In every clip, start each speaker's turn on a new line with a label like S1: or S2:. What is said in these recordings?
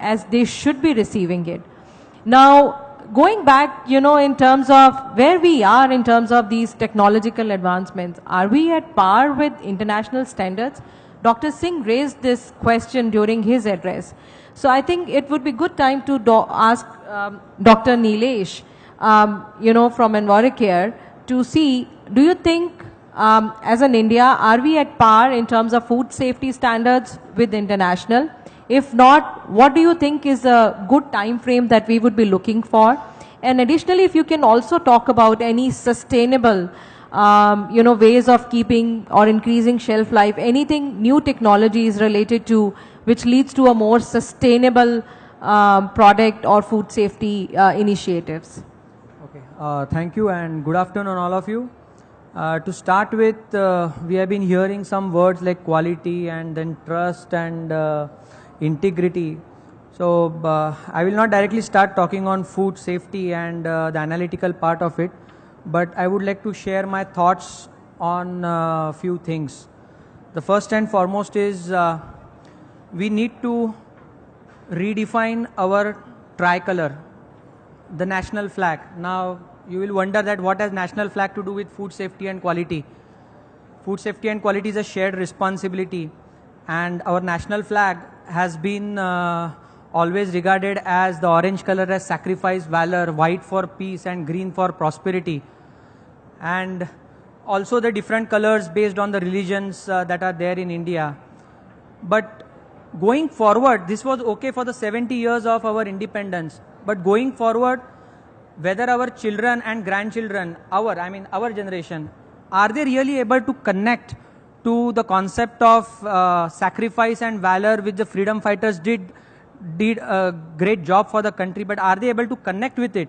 S1: as they should be receiving it. Now, going back, in terms of where we are in terms of these technological advancements, are we at par with international standards? Dr. Singh raised this question during his address. So I think it would be good time to ask Dr. Nilesh, from Envirocare, to see, do you think as an India, are we at par in terms of food safety standards with international? If not, what do you think is a good time frame that we would be looking for? And additionally, if you can also talk about any sustainable, ways of keeping or increasing shelf life, anything new technologies related to which leads to a more sustainable product or food safety initiatives.
S2: Okay, thank you and good afternoon all of you. To start with, we have been hearing some words like quality and then trust and integrity. So I will not directly start talking on food safety and the analytical part of it, but I would like to share my thoughts on a few things. The first and foremost is we need to redefine our tricolor, the national flag. Now you will wonder that what has national flag to do with food safety and quality. Food safety and quality is a shared responsibility, and our national flag has been always regarded as the orange color as sacrifice, valor, white for peace and green for prosperity, and also the different colors based on the religions that are there in India. But going forward, this was okay for the 70 years of our independence, but going forward, whether our children and grandchildren, our generation, are they really able to connect to the concept of sacrifice and valor which the freedom fighters did a great job for the country, but are they able to connect with it?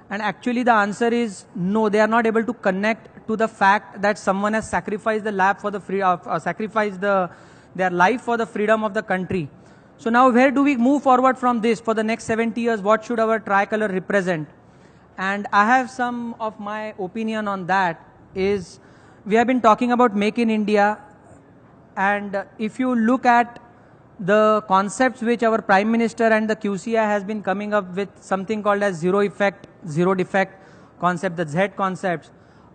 S2: And actually the answer is no, they are not able to connect to the fact that someone has sacrificed the lab for the their life for the freedom of the country. So now where do we move forward from this? For the next 70 years, what should our tricolor represent? And I have some of my opinion on that. Is we have been talking about Make in India, and if you look at the concepts which our Prime Minister and the QCI has been coming up with, something called as zero effect, zero defect concept, the Z concepts,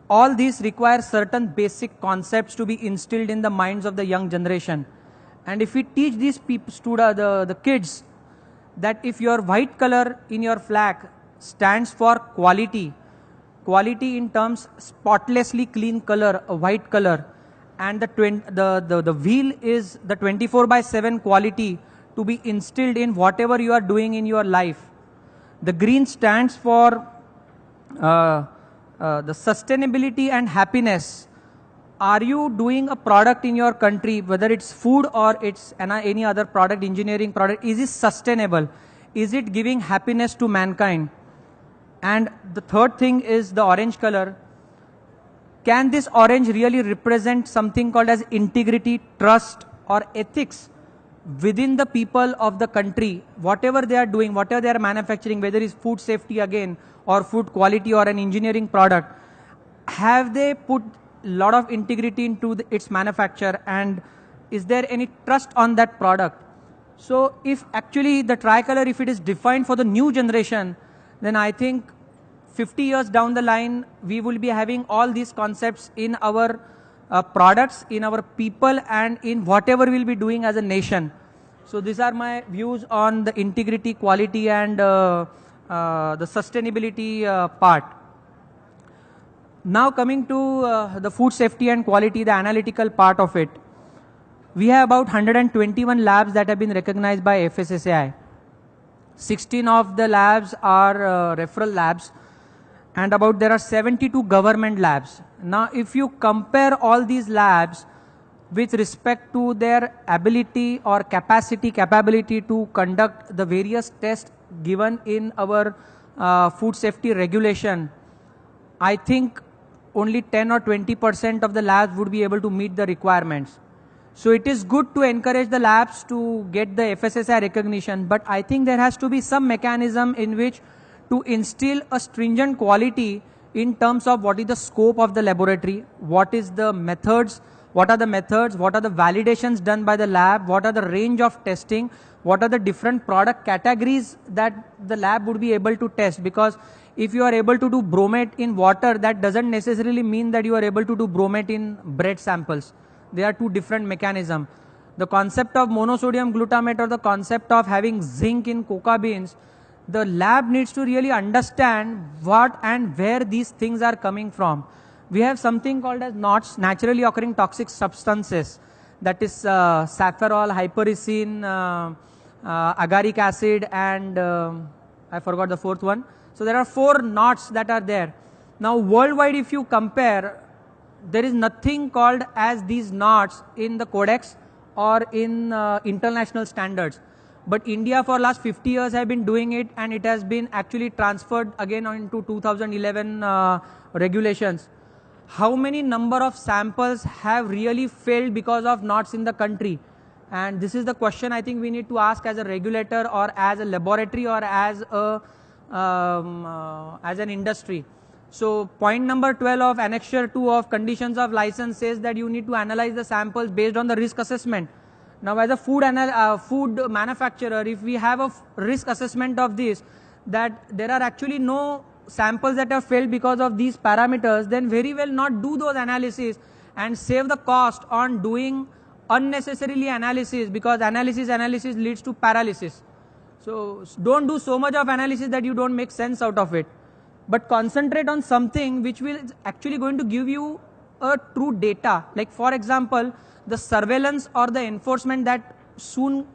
S2: all these require certain basic concepts to be instilled in the minds of the young generation. And if we teach these people, the kids, that if your white color in your flag stands for quality, quality in terms spotlessly clean color, a white color, and the wheel is the 24/7 quality to be instilled in whatever you are doing in your life. The green stands for the sustainability and happiness. Are you doing a product in your country, whether it's food or it's any other product, engineering product, is it sustainable? Is it giving happiness to mankind? And the third thing is the orange color. Can this orange really represent something called as integrity, trust or ethics within the people of the country? Whatever they are doing, whatever they are manufacturing, whether it's food safety again or food quality or an engineering product, have they put a lot of integrity into its manufacture, and is there any trust on that product? So if actually the tricolor, if it is defined for the new generation, then I think 50 years down the line, we will be having all these concepts in our products, in our people, and in whatever we'll be doing as a nation. So these are my views on the integrity, quality, and the sustainability part. Now coming to the food safety and quality, the analytical part of it. We have about 121 labs that have been recognized by FSSAI. 16 of the labs are referral labs, and there are 72 government labs. Now if you compare all these labs with respect to their ability or capability to conduct the various tests given in our food safety regulation, I think only 10 or 20% of the labs would be able to meet the requirements. So it is good to encourage the labs to get the FSSAI recognition, but I think there has to be some mechanism in which to instill a stringent quality in terms of what is the scope of the laboratory, what is the methods what are the methods, what are the validations done by the lab, what are the range of testing, what are the different product categories that the lab would be able to test. Because if you are able to do bromate in water, that doesn't necessarily mean that you are able to do bromate in bread samples. They are two different mechanisms. The concept of monosodium glutamate or the concept of having zinc in coca beans, the lab needs to really understand what and where these things are coming from. We have something called as NOTs, naturally occurring toxic substances. That is saffrol, hypericin, agaric acid, and I forgot the fourth one. So there are 4 NOTs that are there. Now worldwide, if you compare, there is nothing called as these NOTs in the codex or in international standards. But India for last 50 years have been doing it, and it has been actually transferred again into 2011 regulations. How many number of samples have really failed because of NOTs in the country? And this is the question I think we need to ask as a regulator or as a laboratory or as an industry. So point number 12 of annexure 2 of conditions of license says that you need to analyze the samples based on the risk assessment. Now as a food manufacturer, if we have a risk assessment of this, that there are actually no samples that have failed because of these parameters, then very well not do those analyses and save the cost on doing unnecessarily analysis, because analysis leads to paralysis. So don't do so much of analysis that you don't make sense out of it, but concentrate on something which will actually going to give you a true data. Like for example, the surveillance or the enforcement that soon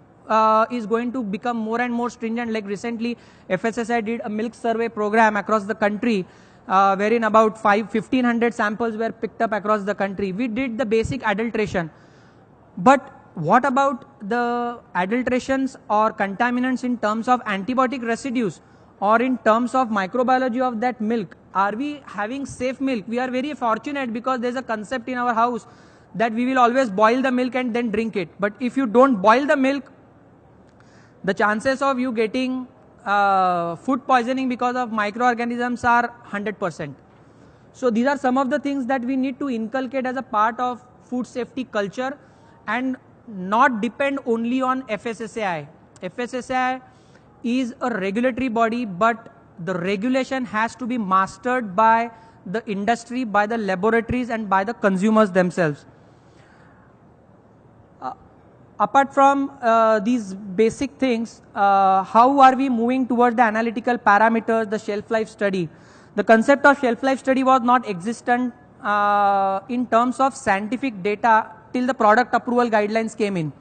S2: is going to become more and more stringent. Like recently FSSAI did a milk survey program across the country, wherein about 1,500 samples were picked up across the country. We did the basic adulteration, but what about the adulterations or contaminants in terms of antibiotic residues or in terms of microbiology of that milk? Are we having safe milk? We are very fortunate because there's a concept in our house that we will always boil the milk and then drink it. But if you don't boil the milk, the chances of you getting food poisoning because of microorganisms are 100%. So these are some of the things that we need to inculcate as a part of food safety culture and not depend only on FSSAI. FSSAI is a regulatory body, but the regulation has to be mastered by the industry, by the laboratories, and by the consumers themselves. Apart from these basic things, how are we moving towards the analytical parameters, the shelf life study? The concept of shelf life study was not existent in terms of scientific data till the product approval guidelines came in,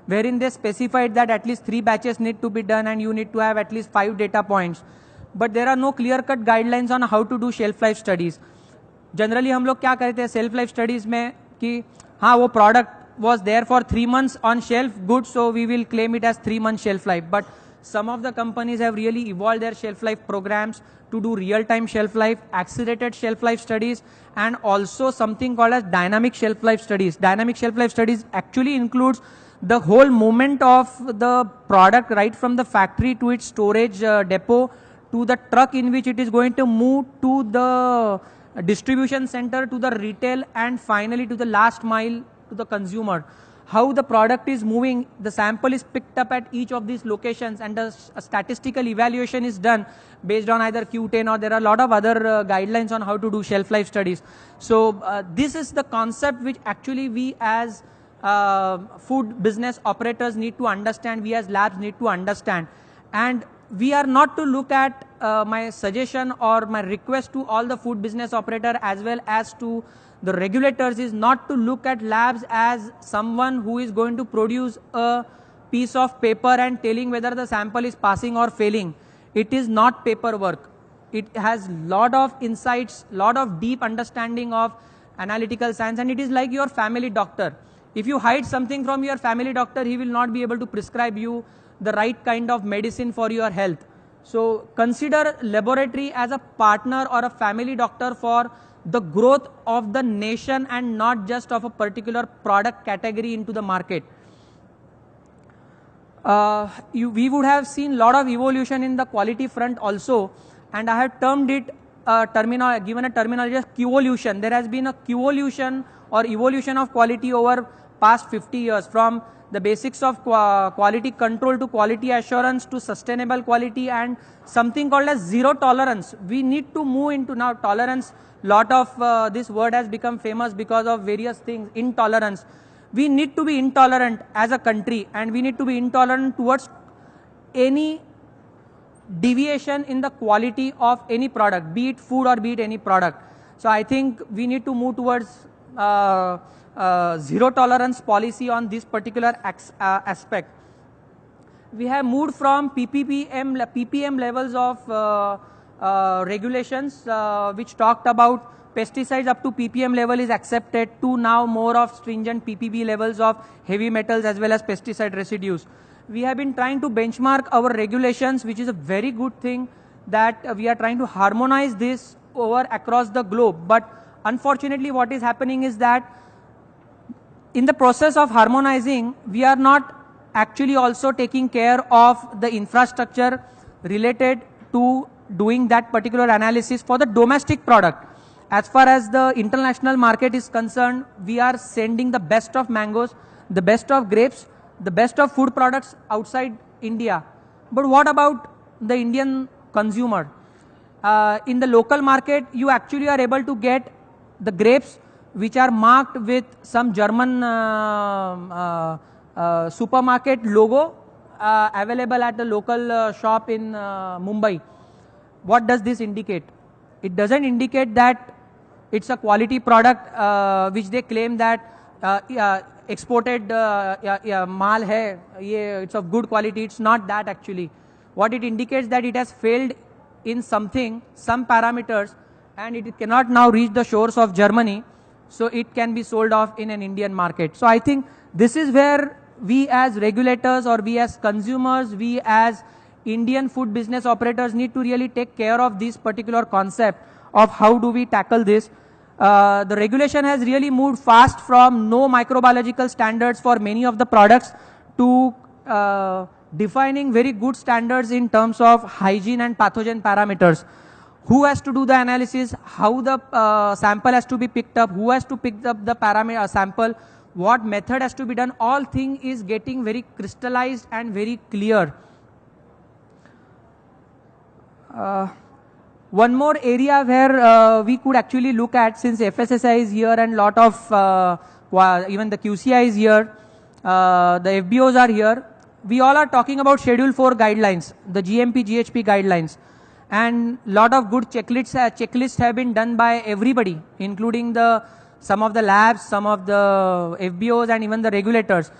S2: wherein they specified that at least 3 batches need to be done and you need to have at least 5 data points. But there are no clear-cut guidelines on how to do shelf life studies. Generally हम लोग क्या करते हैं shelf life studies में कि हाँ वो product was there for 3 months on shelf, good, so we will claim it as 3 months shelf life. But some of the companies have really evolved their shelf life programs to do real-time shelf life, accelerated shelf life studies, and also something called as dynamic shelf life studies. Dynamic shelf life studies actually includes the whole movement of the product right from the factory to its storage depot to the truck in which it is going to move to the distribution center, to the retail, and finally to the last mile to the consumer. How the product is moving, the sample is picked up at each of these locations, and a statistical evaluation is done based on either Q10 or there are a lot of other guidelines on how to do shelf life studies. So this is the concept which actually we as food business operators need to understand, we as labs need to understand. And we are not to look at my suggestion or my request to all the food business operator as well as to the regulators is not to look at labs as someone who is going to produce a piece of paper and telling whether the sample is passing or failing. It is not paperwork. It has lot of insights, lot of deep understanding of analytical science, and it is like your family doctor. If you hide something from your family doctor, he will not be able to prescribe you the right kind of medicine for your health. So consider laboratory as a partner or a family doctor for the growth of the nation and not just of a particular product category into the market. We would have seen a lot of evolution in the quality front also, and I have termed it given a terminology as Q-evolution. There has been a Q-evolution or evolution of quality over past 50 years, from the basics of quality control to quality assurance to sustainable quality and something called as zero tolerance. We need to move into now tolerance. Lot of this word has become famous because of various things, intolerance. We need to be intolerant as a country, and we need to be intolerant towards any deviation in the quality of any product, be it food or be it any product. So I think we need to move towards zero tolerance policy on this particular aspect. We have moved from PPM levels of regulations which talked about pesticides up to PPM level is accepted, to now more of stringent PPB levels of heavy metals as well as pesticide residues. We have been trying to benchmark our regulations, which is a very good thing, that we are trying to harmonize this over across the globe. But unfortunately what is happening is that in the process of harmonizing, we are not actually also taking care of the infrastructure related to doing that particular analysis for the domestic product. As far as the international market is concerned, we are sending the best of mangoes, the best of grapes, the best of food products outside India. But what about the Indian consumer? In the local market, you actually are able to get the grapes which are marked with some German supermarket logo available at the local shop in Mumbai. What does this indicate? It doesn't indicate that it's a quality product which they claim that exported maal hai, it's of good quality. It's not that actually. What it indicates that it has failed in something, some parameters, and it cannot now reach the shores of Germany, so it can be sold off in an Indian market. So I think this is where we as regulators, or we as consumers, we as Indian food business operators need to really take care of this particular concept of how do we tackle this. The regulation has really moved fast from no microbiological standards for many of the products to defining very good standards in terms of hygiene and pathogen parameters. Who has to do the analysis, how the sample has to be picked up, who has to pick up the sample, what method has to be done, all thing is getting very crystallized and very clear. One more area where we could actually look at, since FSSAI is here and lot of even the QCI is here, the FBOs are here, we all are talking about Schedule 4 guidelines, the GMP, GHP guidelines. And lot of good checklists have been done by everybody, including some of the labs, some of the FBOs and even the regulators.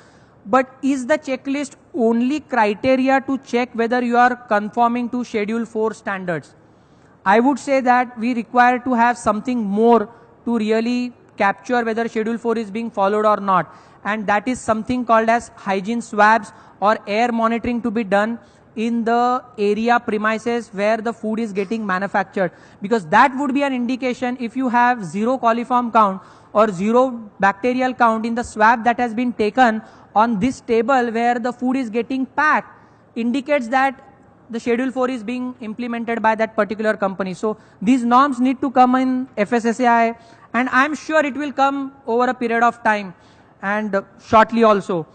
S2: But is the checklist only criteria to check whether you are conforming to Schedule 4 standards? I would say that we require to have something more to really capture whether Schedule 4 is being followed or not. And that is something called as hygiene swabs or air monitoring to be done in the area premises where the food is getting manufactured, because that would be an indication. If you have zero coliform count or zero bacterial count in the swab that has been taken on this table where the food is getting packed, indicates that the Schedule 4 is being implemented by that particular company. So these norms need to come in FSSAI, and I'm sure it will come over a period of time and shortly also.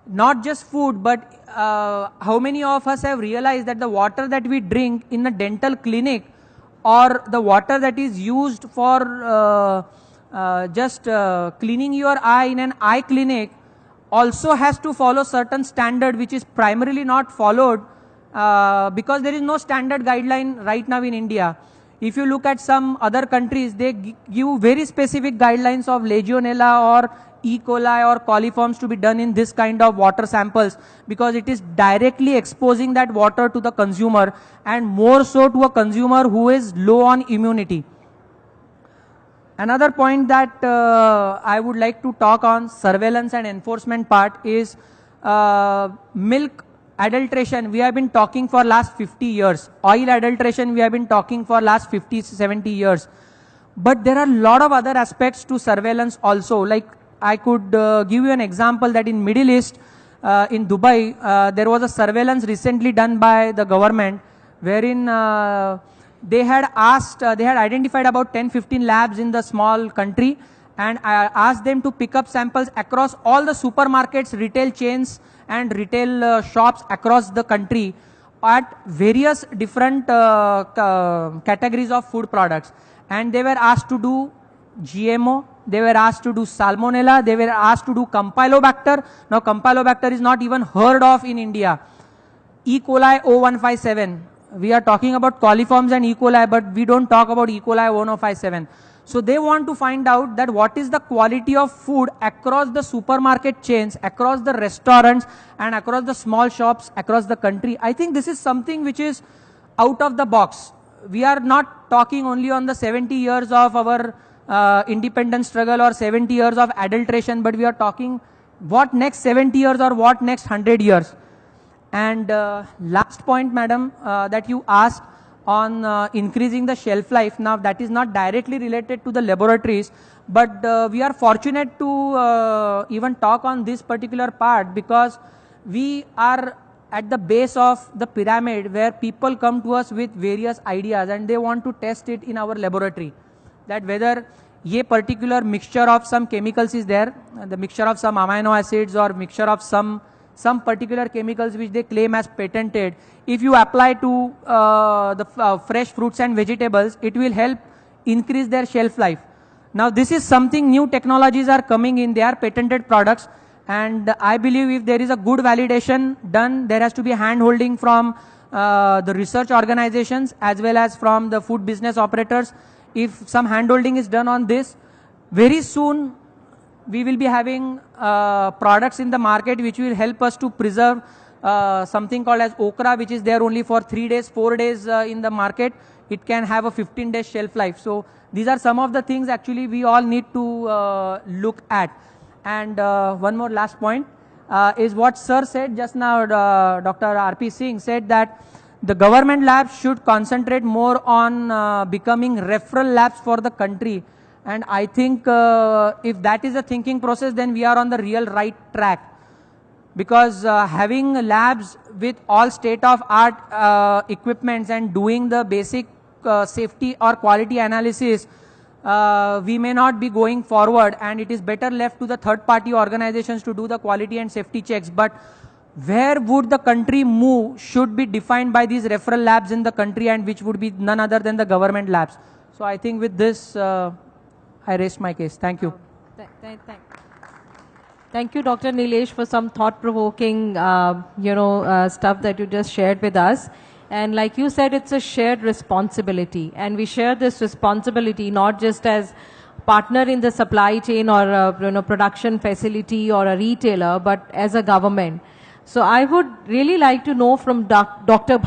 S2: Not just food, but how many of us have realized that the water that we drink in a dental clinic, or the water that is used for just cleaning your eye in an eye clinic, also has to follow certain standard which is primarily not followed because there is no standard guideline right now in India. If you look at some other countries, they give very specific guidelines of Legionella or E. coli or coliforms to be done in this kind of water samples, because it is directly exposing that water to the consumer, and more so to a consumer who is low on immunity. Another point that I would like to talk on surveillance and enforcement part is milk adulteration. We have been talking for last 50 years. Oil adulteration we have been talking for last 50, 70 years. But there are a lot of other aspects to surveillance also. Like I could give you an example that in Middle East, in Dubai, there was a surveillance recently done by the government wherein they had identified about 10-15 labs in the small country, and I asked them to pick up samples across all the supermarkets, retail chains and retail shops across the country at various different categories of food products. And they were asked to do GMO, they were asked to do Salmonella, they were asked to do Campylobacter. Now Campylobacter is not even heard of in India. E. coli 0157. We are talking about coliforms and E. coli, but we don't talk about E. coli 1057. So they want to find out that what is the quality of food across the supermarket chains, across the restaurants and across the small shops across the country. I think this is something which is out of the box. We are not talking only on the 70 years of our independence struggle or 70 years of adulteration, but we are talking what next 70 years or what next 100 years. And last point, madam, that you asked on increasing the shelf life. Now that is not directly related to the laboratories, but we are fortunate to even talk on this particular part because we are at the base of the pyramid where people come to us with various ideas and they want to test it in our laboratory, that whether a particular mixture of some chemicals is there, the mixture of some amino acids or mixture of some particular chemicals which they claim as patented, if you apply to the fresh fruits and vegetables, it will help increase their shelf life. Now this is something, new technologies are coming in, they are patented products, and I believe if there is a good validation done, there has to be hand holding from the research organizations as well as from the food business operators. If some hand holding is done on this, very soon we will be having products in the market which will help us to preserve something called as okra, which is there only for 3 days, 4 days in the market. It can have a 15-day shelf life. So these are some of the things actually we all need to look at. And one more last point is what sir said just now. Dr. R.P. Singh said that the government labs should concentrate more on becoming referral labs for the country. And I think if that is a thinking process, then we are on the real right track. Because having labs with all state-of-art equipments and doing the basic safety or quality analysis, we may not be going forward, and it is better left to the third-party organizations to do the quality and safety checks. But where would the country move should be defined by these referral labs in the country, and which would be none other than the government labs. So I think with this, I raised my case. Thank you.
S1: Thank you, Dr. Nilesh, for some thought-provoking, stuff that you just shared with us. And like you said, it's a shared responsibility, and we share this responsibility not just as partner in the supply chain or a production facility or a retailer, but as a government. So I would really like to know from Dr.